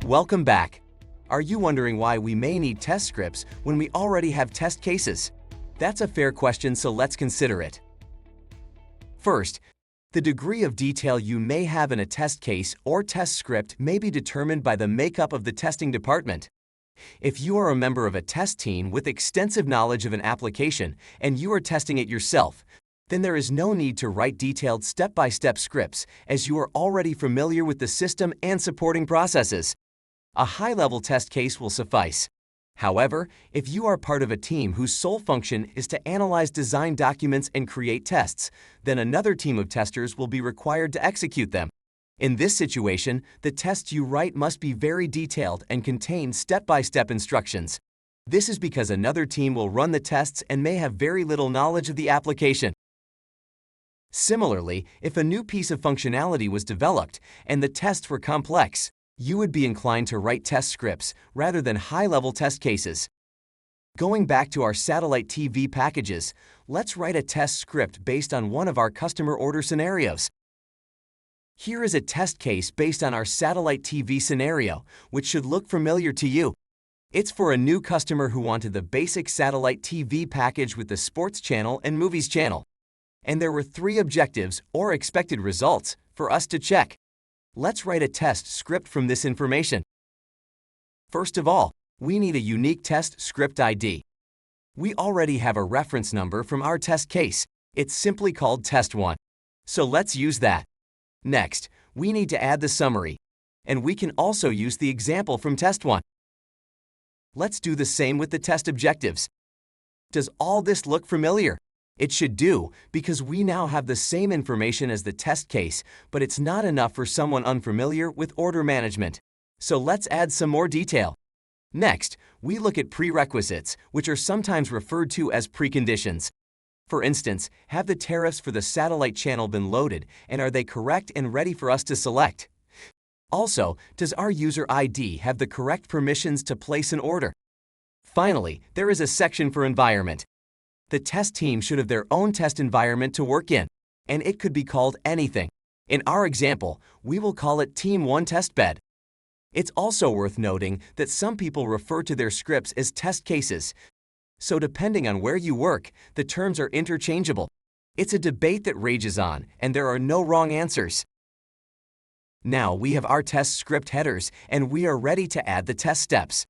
Welcome back. Are you wondering why we may need test scripts when we already have test cases? That's a fair question, so let's consider it. First, the degree of detail you may have in a test case or test script may be determined by the makeup of the testing department. If you are a member of a test team with extensive knowledge of an application and you are testing it yourself, then there is no need to write detailed step-by-step scripts as you are already familiar with the system and supporting processes. A high-level test case will suffice. However, if you are part of a team whose sole function is to analyze design documents and create tests, then another team of testers will be required to execute them. In this situation, the tests you write must be very detailed and contain step-by-step instructions. This is because another team will run the tests and may have very little knowledge of the application. Similarly, if a new piece of functionality was developed and the tests were complex, you would be inclined to write test scripts rather than high-level test cases. Going back to our satellite TV packages, let's write a test script based on one of our customer order scenarios. Here is a test case based on our satellite TV scenario, which should look familiar to you. It's for a new customer who wanted the basic satellite TV package with the sports channel and movies channel. And there were 3 objectives or expected results for us to check. Let's write a test script from this information. First of all, we need a unique test script ID. We already have a reference number from our test case. It's simply called test1. So let's use that. Next, we need to add the summary, and we can also use the example from test1. Let's do the same with the test objectives. Does all this look familiar? It should do, because we now have the same information as the test case, but it's not enough for someone unfamiliar with order management. So let's add some more detail. Next, we look at prerequisites, which are sometimes referred to as preconditions. For instance, have the tariffs for the satellite channel been loaded, and are they correct and ready for us to select? Also, does our user ID have the correct permissions to place an order? Finally, there is a section for environment. The test team should have their own test environment to work in, and it could be called anything. In our example, we will call it Team 1 Test Bed. It's also worth noting that some people refer to their scripts as test cases. So depending on where you work, the terms are interchangeable. It's a debate that rages on, and there are no wrong answers. Now we have our test script headers, and we are ready to add the test steps.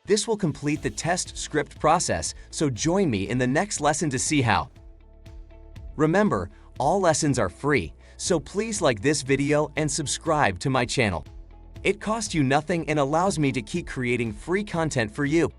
This will complete the test script process, so join me in the next lesson to see how. Remember, all lessons are free, so please like this video and subscribe to my channel. It costs you nothing and allows me to keep creating free content for you.